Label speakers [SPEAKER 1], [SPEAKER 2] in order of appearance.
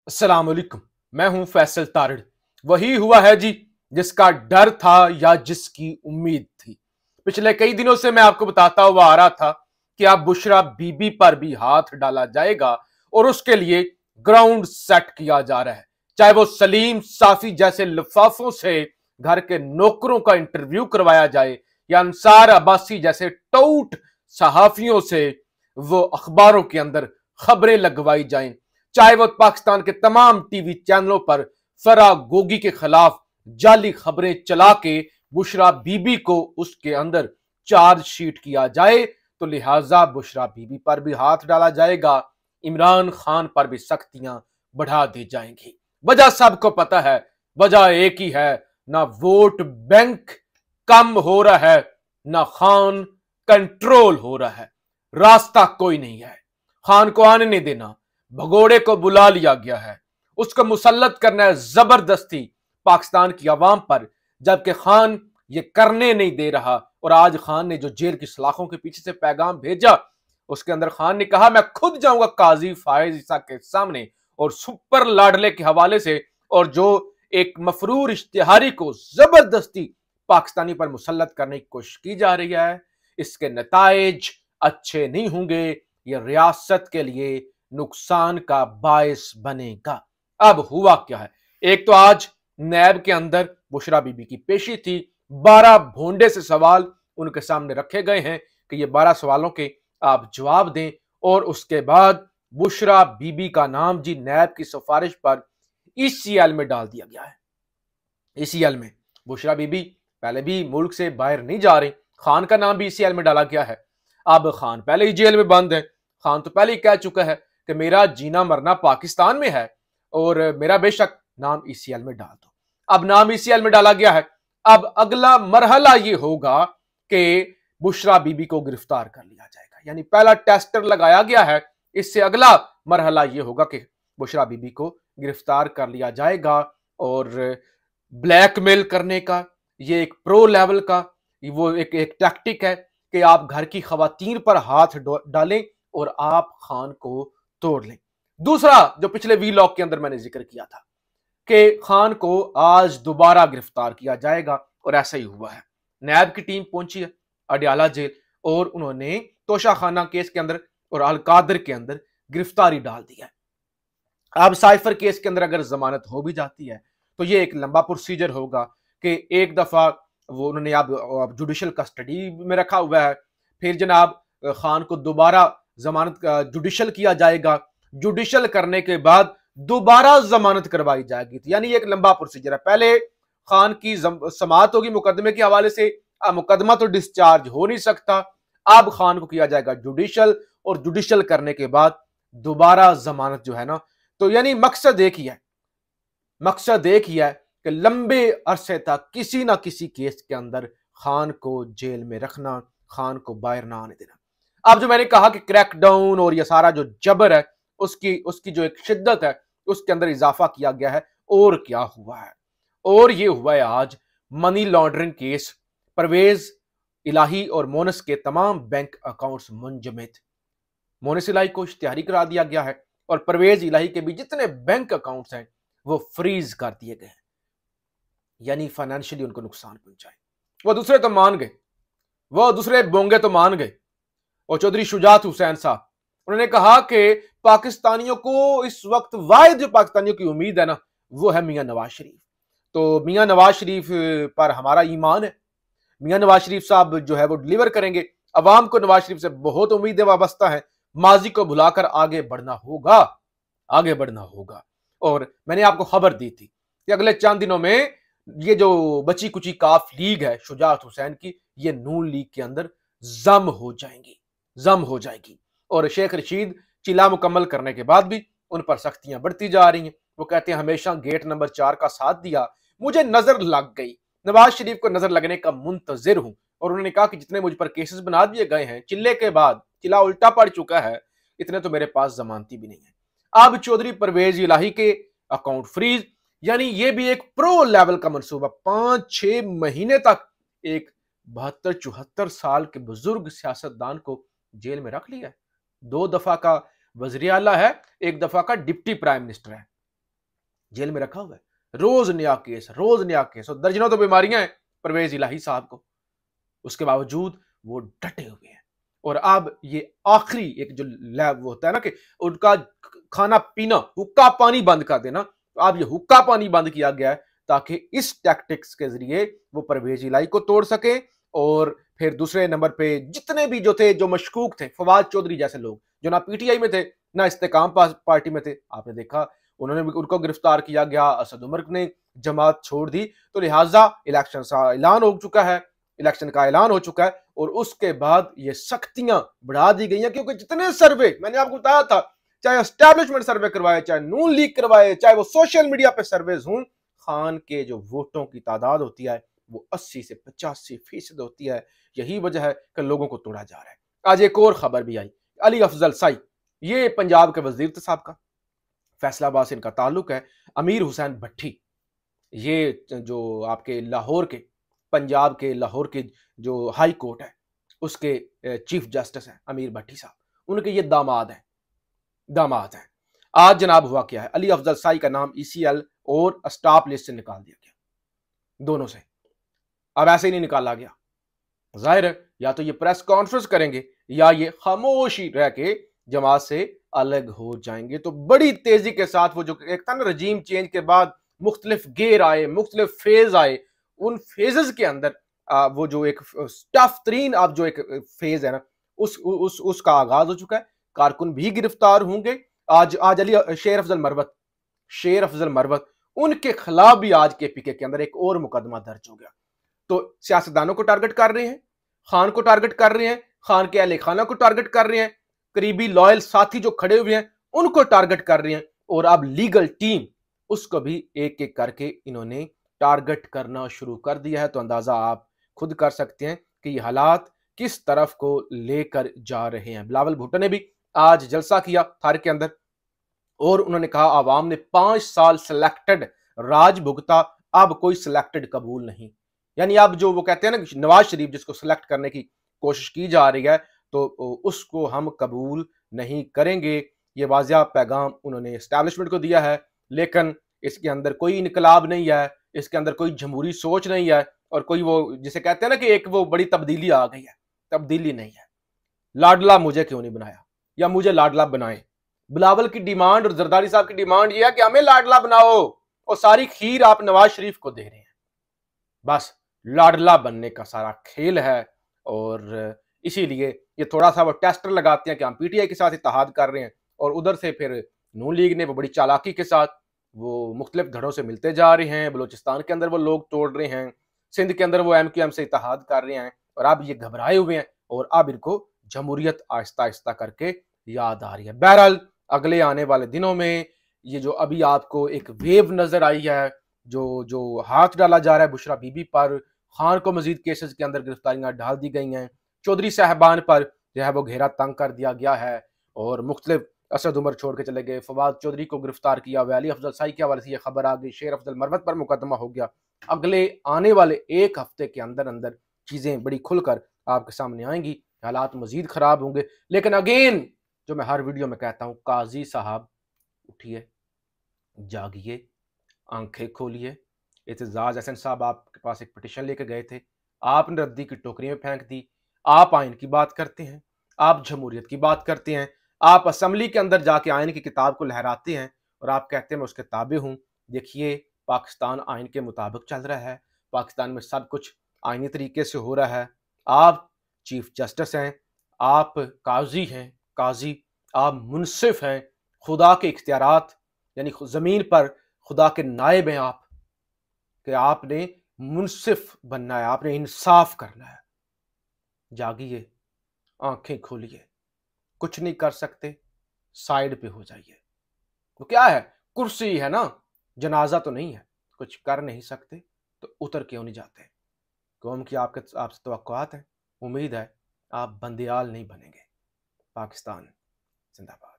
[SPEAKER 1] अस्सलाम वालेकुम। मैं हूं फैसल तारड़। वही हुआ है जी जिसका डर था या जिसकी उम्मीद थी। पिछले कई दिनों से मैं आपको बताता हुआ आ रहा था कि अब बुशरा बीबी पर भी हाथ डाला जाएगा और उसके लिए ग्राउंड सेट किया जा रहा है। चाहे वो सलीम साफी जैसे लिफाफों से घर के नौकरों का इंटरव्यू करवाया जाए या अंसार अब्बासी जैसे टौट सहाफियों से वो अखबारों के अंदर खबरें लगवाई जाएं, चाहे वो पाकिस्तान के तमाम टीवी चैनलों पर फराह गोगी के खिलाफ जाली खबरें चला के बुशरा बीबी को उसके अंदर चार्जशीट किया जाए, तो लिहाजा बुशरा बीबी पर भी हाथ डाला जाएगा, इमरान खान पर भी सख्तियां बढ़ा दी जाएंगी। वजह सबको पता है, वजह एक ही है, ना वोट बैंक कम हो रहा है, ना खान कंट्रोल हो रहा है। रास्ता कोई नहीं है, खान को आने नहीं देना, भगोड़े को बुला लिया गया है, उसको मुसल्लत करना है जबरदस्ती पाकिस्तान की आवाम पर, जबकि खान ये करने नहीं दे रहा। और आज खान ने जो जेल की सलाखों के पीछे से पैगाम भेजा, उसके अंदर खान ने कहा मैं खुद जाऊंगा काजी फायज ईसा के सामने और सुपर लाडले के हवाले से, और जो एक मफरूर इश्तिहारी को जबरदस्ती पाकिस्तानी पर मुसल्लत करने की कोशिश की जा रही है, इसके नताइज अच्छे नहीं होंगे, ये रियासत के लिए नुकसान का बायस बनेगा। अब हुआ क्या है, एक तो आज नैब के अंदर बुशरा बीबी की पेशी थी, 12 भोंडे से सवाल उनके सामने रखे गए हैं कि ये 12 सवालों के आप जवाब दें। और उसके बाद बुशरा बीबी का नाम जी नैब की सिफारिश पर ईसीएल में डाल दिया गया है। ईसीएल में बुशरा बीबी पहले भी मुल्क से बाहर नहीं जा रही, खान का नाम भी ईसीएल में डाला गया है। अब खान पहले ही जेल में बंद है, खान तो पहले ही कह चुका है कि मेरा जीना मरना पाकिस्तान में है और मेरा बेशक नाम ईसीएल में डाल दो। अब नाम ईसीएल में डाला गया है, अब अगला मरहला ये होगा कि बुशरा बीबी को गिरफ्तार कर लिया जाएगा, यानी पहला टेस्टर लगाया गया है, इससे अगला मरहला ये होगा कि बुशरा बीबी को गिरफ्तार कर लिया जाएगा। और ब्लैकमेल करने का ये एक प्रो लेवल का वो एक टैक्टिक है कि आप घर की खवातीन पर हाथ डालें और आप खान को तोड़ लें। दूसरा जो पिछले वीलॉग के अंदर मैंने जिक्र किया था कि खान को आज दोबारा गिरफ्तार किया जाएगा, और ऐसा ही हुआ है। नैब की टीम पहुंची है अडयाला जेल और उन्होंने तोशा खाना केस के अंदर और अलकादर के अंदर गिरफ्तारी डाल दी है। अब साइफर केस के अंदर अगर जमानत हो भी जाती है तो ये एक लंबा प्रोसीजर होगा कि एक दफा वो उन्होंने अब जुडिशल कस्टडी में रखा हुआ है, फिर जनाब खान को दोबारा जमानत जुडिशल किया जाएगा, जुडिशल करने के बाद दोबारा जमानत करवाई जाएगी। यानी एक लंबा प्रोसीजर है। पहले खान की समाअत होगी मुकदमे के हवाले से, मुकदमा तो डिस्चार्ज हो नहीं सकता, अब खान को किया जाएगा जुडिशल, और जुडिशल करने के बाद दोबारा जमानत जो है ना, तो यानी मकसद एक ही है, मकसद एक ही है कि लंबे अरसे तक किसी ना किसी केस के अंदर खान को जेल में रखना, खान को बाहर ना आने देना। अब जो मैंने कहा कि क्रैकडाउन और ये सारा जो जबर है उसकी जो एक शिद्दत है उसके अंदर इजाफा किया गया है। और क्या हुआ है, और ये हुआ है आज मनी लॉन्ड्रिंग केस, परवेज इलाही और मोनस के तमाम बैंक अकाउंट्स मुंजमद। मोनस इलाही को इश्तिहारी करा दिया गया है और परवेज इलाही के भी जितने बैंक अकाउंट्स हैं वो फ्रीज कर दिए गए हैं, यानी फाइनेंशियली उनको नुकसान पहुंचाए। वो दूसरे तो मान गए, वो दूसरे बोंगे तो मान गए। और चौधरी शुजात हुसैन साहब उन्होंने कहा कि पाकिस्तानियों को इस वक्त वाहिद जो पाकिस्तानियों की उम्मीद है ना, वो है मियां नवाज शरीफ। तो मियां नवाज शरीफ पर हमारा ईमान है, मियां नवाज शरीफ साहब जो है वो डिलीवर करेंगे। अवाम को नवाज शरीफ से बहुत उम्मीदें वाबस्ता है, माजी को भुलाकर आगे बढ़ना होगा, आगे बढ़ना होगा। और मैंने आपको खबर दी थी कि अगले चंद दिनों में ये जो बची कुची काफ लीग है शुजात हुसैन की, ये नून लीग के अंदर जम हो जाएगी। और शेख रशीद चिला मुकम्मल करने के बाद भी उन पर सख्तियां बढ़ती जा रही हैं। वो कहते हैं हमेशा गेट नंबर 4 का साथ दिया, मुझे नजर लग गई, नवाज शरीफ को नजर लगने का मुंतजिर हूं। और उन्होंने कहा कि जितने मुझ पर केसेस बना दिए गए हैं चिल्ले के बाद, चिल्ला उल्टा पड़ चुका है, इतने तो मेरे पास जमानती भी नहीं है। अब चौधरी परवेज इलाही के अकाउंट फ्रीज, यानी ये भी एक प्रो लेवल का मंसूबा। 5-6 महीने तक एक 72-74 साल के बुजुर्ग सियासतदान को जेल में रख लिया है। 2 दफा का वज़ीर आला है, 1 दफा का डिप्टी प्राइम मिनिस्टर है। जेल में रखा हुआ है, रोज नया केस, और दर्जनों तो बीमारियां हैं परवेज इलाही साहब को, उसके बावजूद वो डटे हुए हैं। और अब ये आखिरी एक जो लैब वो होता है ना कि उनका खाना पीना, हुक्का पानी बंद कर देना, तो अब ये हुक्का पानी बंद किया गया है ताकि इस टैक्टिक्स के जरिए वो परवेज इलाही को तोड़ सके। और फिर दूसरे नंबर पे जितने भी जो थे, जो मशकूक थे, फवाद चौधरी जैसे लोग जो ना पीटीआई में थे ना इस्तेकाम पार्टी में थे, आपने देखा उन्होंने भी, उनको गिरफ्तार किया गया। असद उमर ने जमात छोड़ दी, तो लिहाजा इलेक्शन का ऐलान हो चुका है, और उसके बाद ये सख्तियां बढ़ा दी गई हैं, क्योंकि जितने सर्वे मैंने आपको बताया था, चाहे एस्टैब्लिशमेंट सर्वे करवाए, चाहे नून लीग करवाए, चाहे वो सोशल मीडिया पे सर्वेज हों, खान के जो वोटों की तादाद होती है वो 80 से 85% होती है। यही वजह है कि लोगों को तोड़ा जा रहा है। आज एक और खबर भी आई, अली अफजल साई, ये पंजाब के वजीर थे साहब का, फैसलाबाद से इनका ताल्लुक है। अमीर हुसैन भट्टी, ये जो आपके लाहौर के, पंजाब के लाहौर के जो हाई कोर्ट है उसके चीफ जस्टिस हैं अमीर भट्टी साहब, उनके ये दामाद हैं। आज जनाब हुआ क्या है, अली अफजल साई का नाम ईसीएल और स्टाफ लिस्ट से निकाल दिया गया, दोनों से। अब ऐसे ही नहीं निकाला गया, जाहिर है या तो ये प्रेस कॉन्फ्रेंस करेंगे या ये खामोशी रह के जमात से अलग हो जाएंगे। तो बड़ी तेजी के साथ वो जो एक था ना, रजीम चेंज के बाद मुख्तलिफ गेर आए, मुख्तलिफ फेज आए, उन फेजेस के अंदर वो जो एक टफ तरीन अब जो एक फेज है ना, उसका आगाज हो चुका है। कारकुन भी गिरफ्तार होंगे। आज आज अली शेर अफजल मरवत, उनके खिलाफ भी आज केपीके के अंदर एक और मुकदमा दर्ज हो गया। तो सियासतदानों को टारगेट कर रहे हैं, खान को टारगेट कर रहे हैं, खान के अहले खाना को टारगेट कर रहे हैं, करीबी लॉयल साथी जो खड़े हुए हैं उनको टारगेट कर रहे हैं, और अब लीगल टीम उसको भी एक एक करके इन्होंने टारगेट करना शुरू कर दिया है। तो अंदाजा आप खुद कर सकते हैं कि ये हालात किस तरफ को लेकर जा रहे हैं। बिलावल भुट्टो ने भी आज जलसा किया थार के अंदर, और उन्होंने कहा आवाम ने 5 साल सिलेक्टेड राज भुगता, अब कोई सिलेक्टेड कबूल नहीं। यानी अब जो वो कहते हैं ना, नवाज शरीफ जिसको सिलेक्ट करने की कोशिश की जा रही है, तो उसको हम कबूल नहीं करेंगे। ये वाज़िया पैगाम उन्होंने एस्टैब्लिशमेंट को दिया है, लेकिन इसके अंदर कोई इनकलाब नहीं है, इसके अंदर कोई जमहूरी सोच नहीं है, और कोई वो जिसे कहते हैं ना कि एक वो बड़ी तब्दीली आ गई है, तब्दीली नहीं है। लाडला मुझे क्यों नहीं बनाया, या मुझे लाडला बनाए। बिलावल की डिमांड और जरदारी साहब की डिमांड ये है कि हमें लाडला बनाओ, और सारी खीर आप नवाज शरीफ को दे रहे हैं। बस लाडला बनने का सारा खेल है, और इसीलिए ये थोड़ा सा वो टेस्टर लगाते हैं कि हम पीटीआई के साथ इत्तेहाद कर रहे हैं, और उधर से फिर नून लीग ने वो बड़ी चालाकी के साथ वो मुख्तलिफ धड़ों से मिलते जा रहे हैं। बलूचिस्तान के अंदर वो लोग तोड़ रहे हैं, सिंध के अंदर वो एमक्यूएम से इत्तेहाद कर रहे हैं, और अब ये घबराए हुए हैं, और अब इनको जमहूरियत आहिस्ता आहिस्ता करके याद आ रही है। बहरहाल अगले आने वाले दिनों में ये जो अभी आपको एक वेव नजर आई है, जो जो हाथ डाला जा रहा है बुशरा बीबी पर, खान को मजीद केसेस के अंदर गिरफ्तारियां डाल दी गई हैं, चौधरी साहबान पर जो है वो घेरा तंग कर दिया गया है, और मुख्तलिफ असद उमर छोड़ के चले गए, फवाद चौधरी को गिरफ्तार किया हुआ, अली अफजल साई के हवाले से ये खबर आ गई, शेर अफजल मरवत पर मुकदमा हो गया। अगले आने वाले एक हफ्ते के अंदर अंदर चीजें बड़ी खुलकर आपके सामने आएंगी, हालात मजीद खराब होंगे। लेकिन अगेन जो मैं हर वीडियो में कहता हूँ, काजी साहब उठिए, जागिए, आंखें खोलिए। एतजाज हसन साहब आपके पास एक पिटिशन लेकर गए थे, आपने रद्दी की टोकरी में फेंक दी। आप आइन की बात करते हैं, आप जमहूरियत की बात करते हैं, आप असम्बली के अंदर जाके आइन की किताब को लहराते हैं, और आप कहते हैं मैं उसके ताबे हूँ। देखिए पाकिस्तान आइन के मुताबिक चल रहा है, पाकिस्तान में सब कुछ आइनी तरीके से हो रहा है। आप चीफ जस्टिस हैं, आप काजी, आप मुनसिफ हैं, खुदा के इख्तियारात यानी ज़मीन पर खुदा के नायब हैं आप, कि आपने मुनसिफ बनना है, आपने इंसाफ करना है। जागिए, आंखें खोलिए, कुछ नहीं कर सकते, साइड पे हो जाइए। तो क्या है, कुर्सी है ना, जनाजा तो नहीं है, कुछ कर नहीं सकते तो उतर क्यों नहीं जाते। कौम की आपसे तवक्कुआत है, उम्मीद है आप बंदियाल नहीं बनेंगे। पाकिस्तान जिंदाबाद।